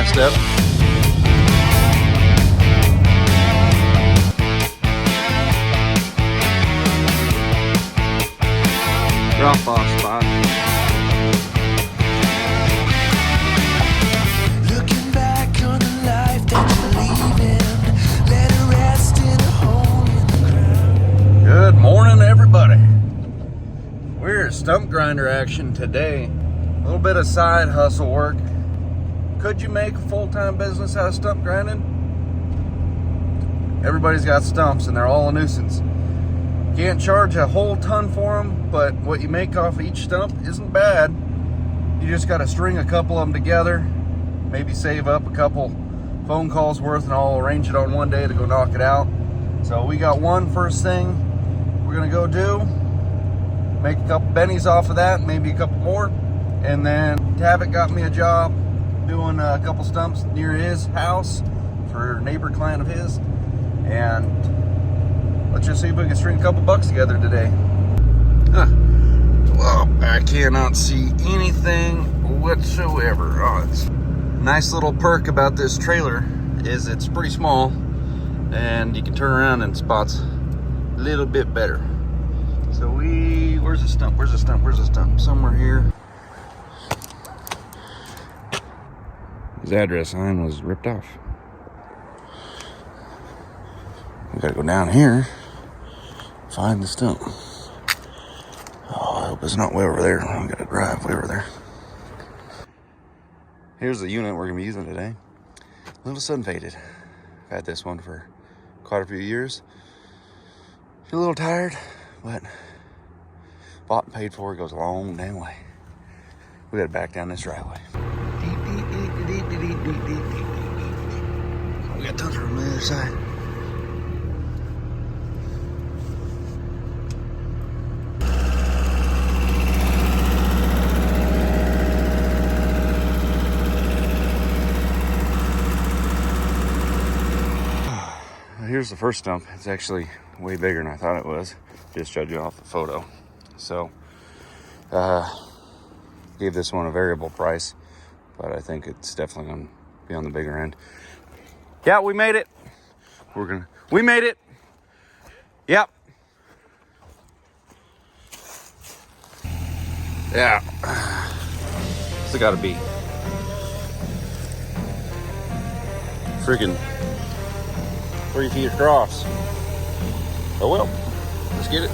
messed up. Drop off spot. Looking back on the life that you're leaving, let it rest in a hole in the ground. Good morning, everybody. We're at stump grinder action today. A little bit of side hustle work. Could you make a full-time business out of stump grinding? Everybody's got stumps and they're all a nuisance. Can't charge a whole ton for them, but what you make off each stump isn't bad. You just got to string a couple of them together, maybe save up a couple phone calls worth, and I'll arrange it on one day to go knock it out. So we got one first thing we're gonna go do. Make a couple bennies off of that, maybe a couple more. And then Tavick got me a job doing a couple stumps near his house for a neighbor client of his. And let's just see if we can string a couple bucks together today. Well, I cannot see anything whatsoever. Oh, it's nice little perk about this trailer is it's pretty small and you can turn around in spots a little bit better. So where's the stump? Where's the stump? Where's the stump? Somewhere here. His address sign was ripped off. We gotta go down here, find the stump. Oh, I hope it's not way over there. I gotta drive way over there. Here's the unit we're gonna be using today. A little sun faded. I've had this one for quite a few years. Feel a little tired, but bought and paid for. It goes a long damn way. We gotta back down this driveway. We got tons from the other side. Here's the first stump. It's actually way bigger than I thought it was, just judging off the photo. So, gave this one a variable price, but I think it's definitely gonna be on the bigger end. Yeah, we made it. We made it. Yep. Yeah. Still gotta be freaking 3 feet across. Oh well, let's get it.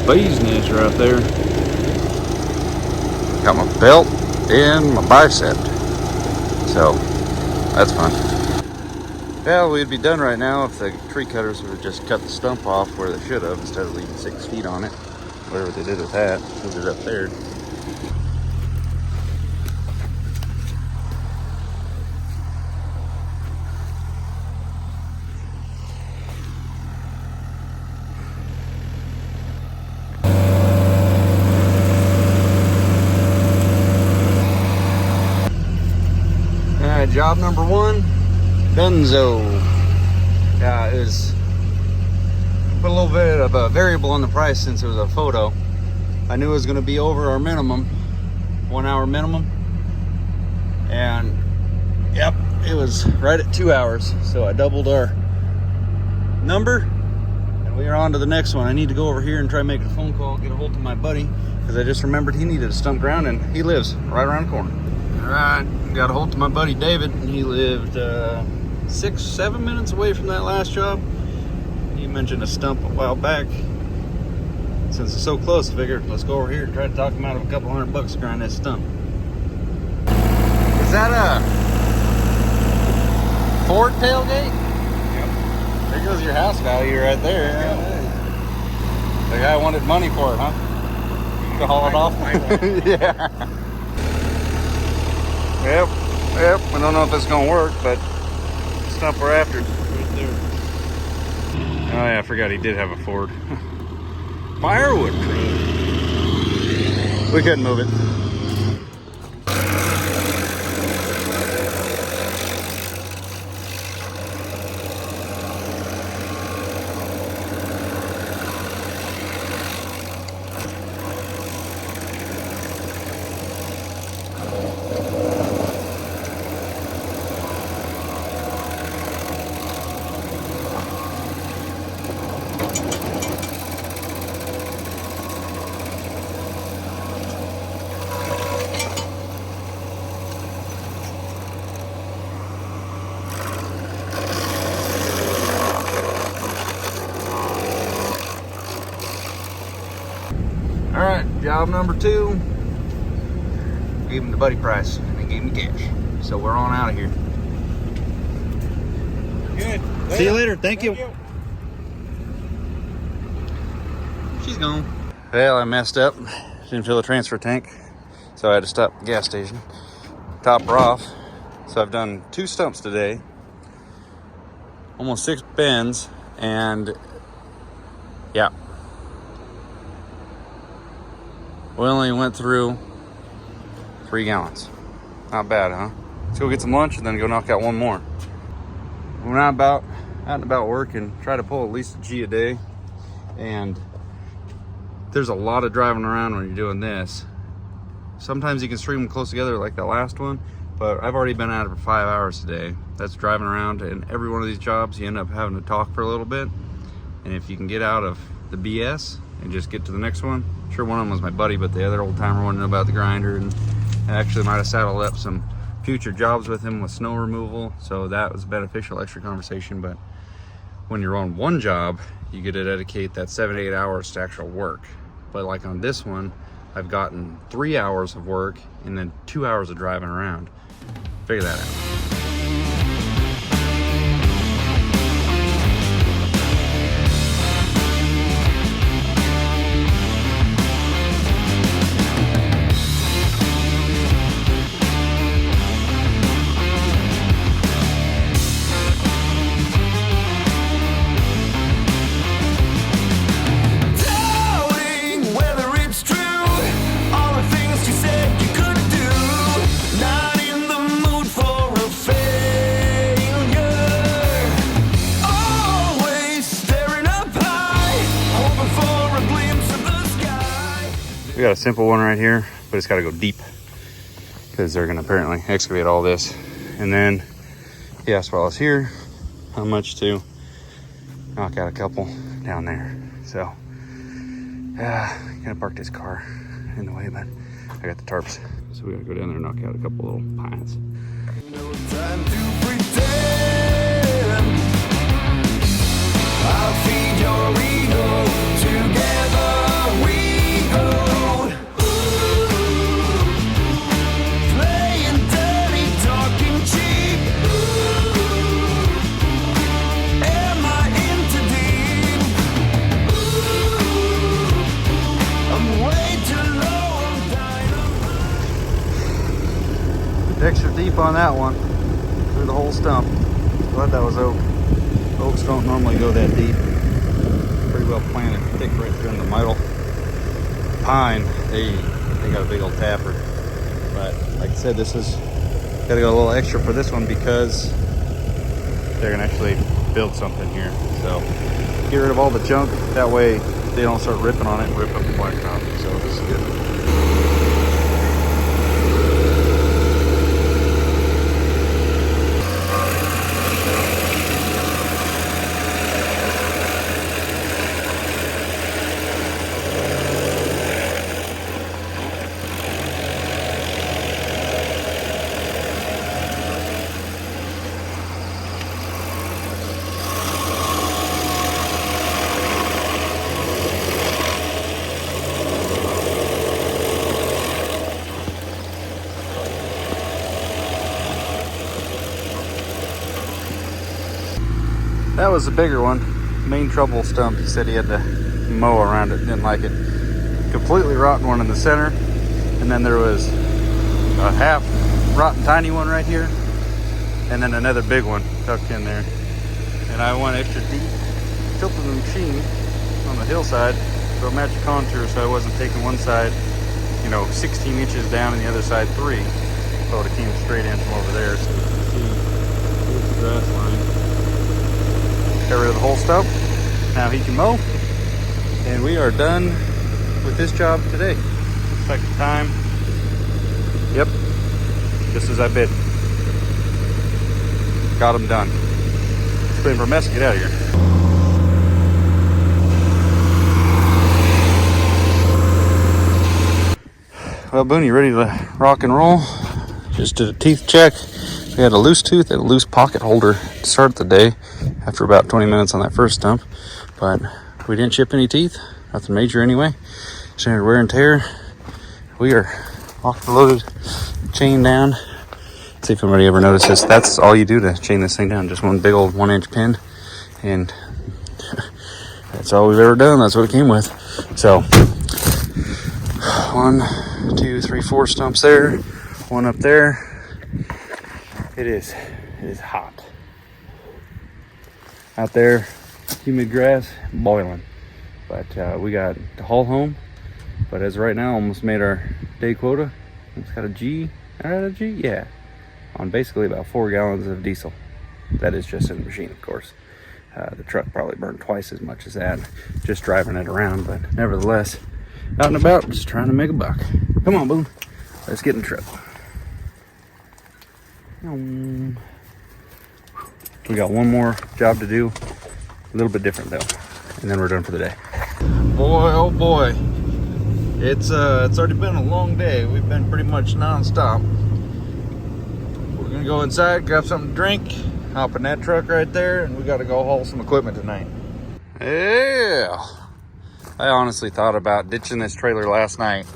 Bee's nest right there. Got my belt and my bicep, so that's fun. Yeah, we'd be done right now if the tree cutters would have just cut the stump off where they should have instead of leaving 6 feet on it. Whatever they did with that, moved it up there. Job number one, Dunzo. Yeah, it was put a little bit of a variable on the price since it was a photo. I knew it was going to be over our minimum, 1 hour minimum, and yep, it was right at 2 hours. So I doubled our number, and we are on to the next one. I need to go over here and try making a phone call, get a hold of my buddy, because I just remembered he needed a stump ground, and he lives right around the corner. All right, got a hold of my buddy David. He lived 6-7 minutes away from that last job. He mentioned a stump a while back. Since it's so close, I figured let's go over here and try to talk him out of a couple $100 to grind that stump. Is that a Ford tailgate? Yep. There goes your house value right there. Yep. The guy wanted money for it, huh? To haul it off? Yeah. Yep, we don't know if it's gonna work, but stump we're after right there. Oh yeah, I forgot he did have a Ford. Firewood truck. We couldn't move it. All right, job number 2. Gave him the buddy price and they gave me cash. So we're on out of here. Good. See you later. Thank you. She's gone. Well, I messed up. Didn't fill the transfer tank. So I had to stop at the gas station. Top her off. So I've done 2 stumps today. Almost 6 bends. And yeah. We only went through 3 gallons. Not bad, huh? Let's go get some lunch and then go knock out 1 more. We're out and about working, try to pull at least a G a day. And there's a lot of driving around when you're doing this. Sometimes you can string them close together like that last one, but I've already been at it for 5 hours today. That's driving around, and every one of these jobs you end up having to talk for a little bit. And if you can get out of the BS and just get to the next one. Sure, one of them was my buddy, but the other old timer wanted to know about the grinder, and I actually might have saddled up some future jobs with him with snow removal, so that was a beneficial extra conversation. But when you're on one job, you get to dedicate that 7 to 8 hours to actual work. But like on this one, I've gotten 3 hours of work and then 2 hours of driving around. Figure that out. We got a simple one right here, but it's got to go deep because they're going to apparently excavate all this. And then he asked while I was here how much to knock out a couple down there. So, gonna park this car in the way, but I got the tarps. So we got to go down there and knock out a couple little pines. No time to pretend. I'll feed your ego. Together we go. Playing dirty, talking cheap. Am I in too deep? I'm way too low, I'm dying. Extra deep on that one, through the whole stump. Glad that was oak. Oaks don't normally go that deep. Pretty well planted, thick right through in the middle. Pine, they got a big old tapper. But like I said, this is gotta go a little extra for this one because they're gonna actually build something here. So get rid of all the junk. That way they don't start ripping on it and rip up the blacktop. So this is good. That was the bigger one. Main trouble stump. He said he had to mow around it. Didn't like it. Completely rotten one in the center. And then there was a half rotten tiny one right here. And then another big one tucked in there. And I went extra deep tilted the machine on the hillside so it matched the contour, so I wasn't taking one side, 16 inches down and the other side 3. So it came straight in from over there. So you can see here's the grass line. Got rid of the whole stump. Now he can mow. And we are done with this job today. Effective time. Yep. Just as I bid. Got him done. It's waiting for a mess to get out of here. Well, Boone, you ready to rock and roll? Just did a teeth check. We had a loose tooth and a loose pocket holder to start the day after about 20 minutes on that first stump. But we didn't chip any teeth. Nothing major anyway. Standard wear and tear. We are locked and loaded. Chain down. See if anybody ever noticed this. That's all you do to chain this thing down. Just one big old 1-inch pin. And that's all we've ever done. That's what it came with. So 1, 2, 3, 4 stumps there. One up there. It is hot. Out there, humid grass, boiling. But we got to haul home. But as of right now, almost made our day quota. It's got a G. Yeah. On basically about 4 gallons of diesel. That is just in the machine, of course. The truck probably burned twice as much as that, just driving it around. But nevertheless, out and about, just trying to make a buck. Come on, Boone. Let's get in the truck. We got one more job to do. A little bit different though. And then we're done for the day. Boy, oh boy. It's already been a long day. We've been pretty much non-stop. We're gonna go inside, grab something to drink, hop in that truck right there, and we gotta go haul some equipment tonight. Yeah. I honestly thought about ditching this trailer last night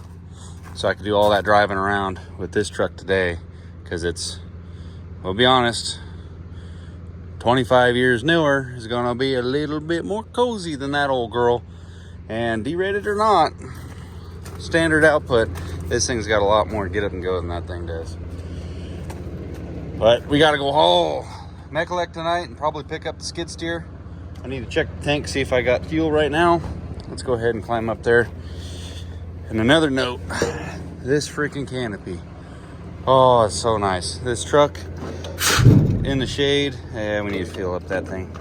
so I could do all that driving around with this truck today, because it's, I'll be honest, 25 years newer is gonna be a little bit more cozy than that old girl. And derated or not, standard output, this thing's got a lot more get up and go than that thing does. But we gotta go haul Mechalek tonight and probably pick up the skid steer. I need to check the tank, see if I got fuel right now. Let's go ahead and climb up there. And another note, this freaking canopy. Oh, it's so nice. This truck in the shade, and we need to fill up that thing.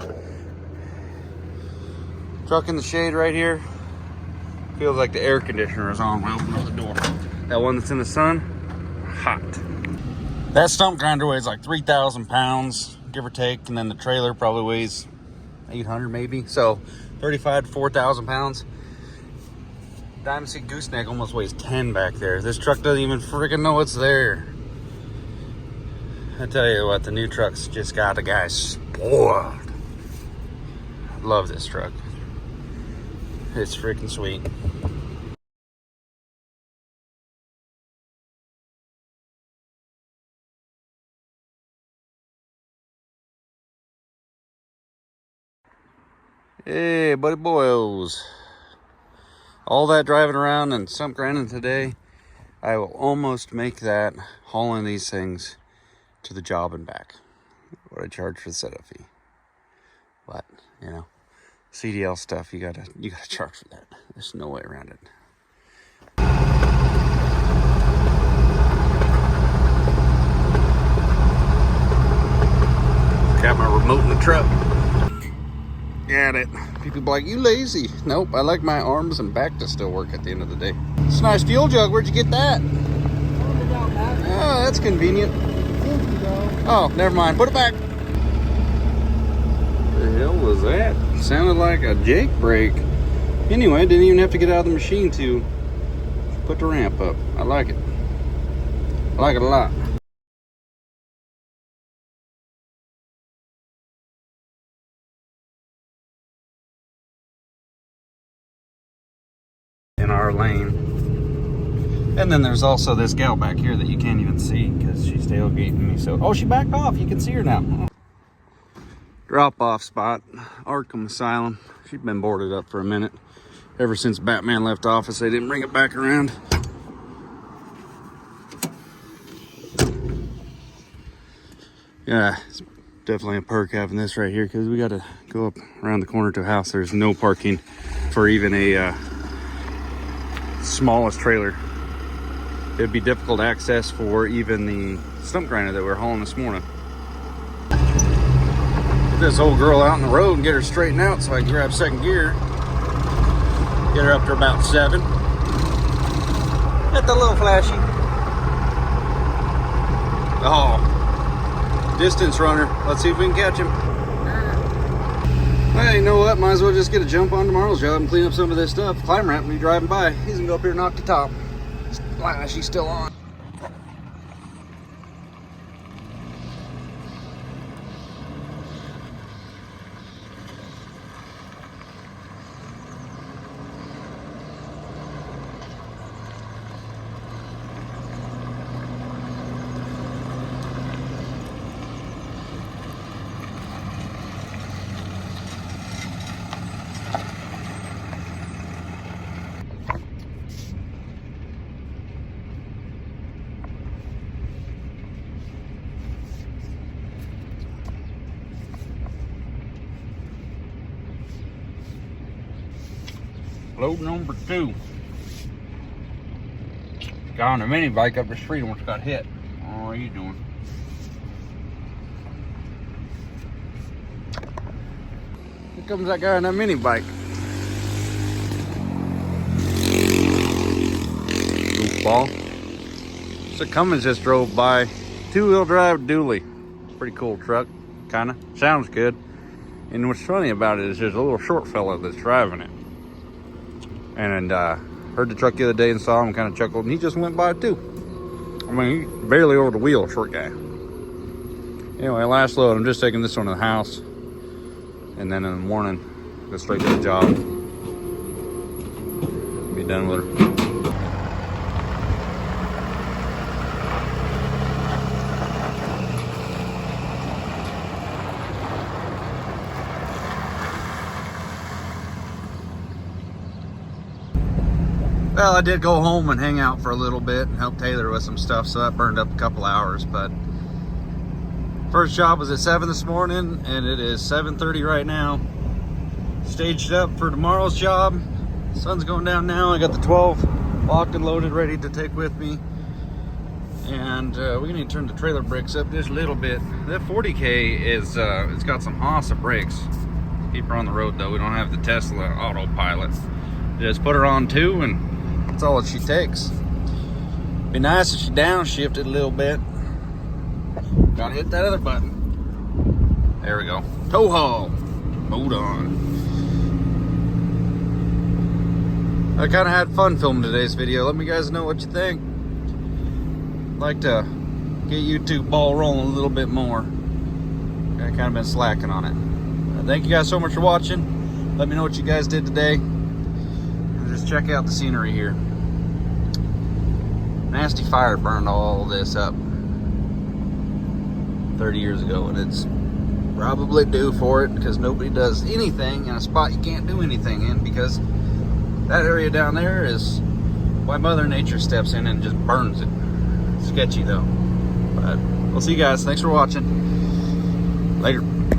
Truck in the shade right here. Feels like the air conditioner is on when I open up the door. That one that's in the sun, hot. That stump grinder weighs like 3,000 pounds, give or take, and then the trailer probably weighs 800 maybe. So 35 to 4,000 pounds. Diamond Sea Gooseneck almost weighs 10 back there. This truck doesn't even freaking know it's there. I tell you what, the new truck's just got the guy spoiled. Love this truck. It's freaking sweet. Hey, buddy boys. All that driving around and stump grinding today, I will almost make that hauling these things to the job and back. What I charge for the setup fee. But, CDL stuff, you gotta charge for that. There's no way around it. Got my remote in the truck. Got it. People be like, you lazy. Nope, I like my arms and back to still work at the end of the day. It's a nice fuel jug. Where'd you get that? Oh, that's convenient. Oh, never mind. Put it back. The hell was that? Sounded like a Jake brake. Anyway, didn't even have to get out of the machine to put the ramp up. I like it. I like it a lot. In our lane. And then there's also this gal back here that you can't even see because she's tailgating me. So, oh, she backed off. You can see her now. Drop-off spot, Arkham Asylum. She's been boarded up for a minute. Ever since Batman left office, they didn't bring it back around. Yeah, definitely a perk having this right here, because we got to go up around the corner to a house. There's no parking for even a smallest trailer. It'd be difficult access for even the stump grinder that we're hauling this morning. Get this old girl out on the road and get her straightened out so I can grab second gear. Get her up to about 7. At the little flashy. Oh, distance runner. Let's see if we can catch him. Well, you know what? Might as well just get a jump on tomorrow's job and clean up some of this stuff. Climb ramp will be driving by. He's gonna go up here and knock the top. Flashy's still on. Load number 2. Guy on a mini bike up the street almost got hit. Oh, what are you doing? Here comes that guy on that mini bike. Goofball. So Cummins just drove by. 2-wheel drive dually. Pretty cool truck, kinda. Sounds good. And what's funny about it is there's a little short fella that's driving it. And heard the truck the other day and saw him, kind of chuckled, and he just went by too. I mean, he barely over the wheel, short guy. Anyway, last load, I'm just taking this one to the house. And then in the morning, go straight to the job. Be done with her. Well, I did go home and hang out for a little bit and help Taylor with some stuff, so that burned up a couple hours. But first job was at 7 this morning, and it is 7:30 right now. Staged up for tomorrow's job. Sun's going down now. I got the 12 locked and loaded, ready to take with me. And we need to turn the trailer brakes up just a little bit. That 40K is, it's got some Hasa brakes. Keep her on the road though. We don't have the Tesla autopilot. Just put her on 2 and that's all that she takes. Be nice if she downshifted a little bit. Gotta hit that other button. There we go. Tow haul. Hold on. I kind of had fun filming today's video. Let me guys know what you think. I'd like to get YouTube ball rolling a little bit more. I kind of been slacking on it. Thank you guys so much for watching. Let me know what you guys did today. And just check out the scenery here. Nasty fire burned all this up 30 years ago, and it's probably due for it because nobody does anything in a spot you can't do anything in, because that area down there is why Mother Nature steps in and just burns it. Sketchy though. But we'll see you guys. Thanks for watching. Later.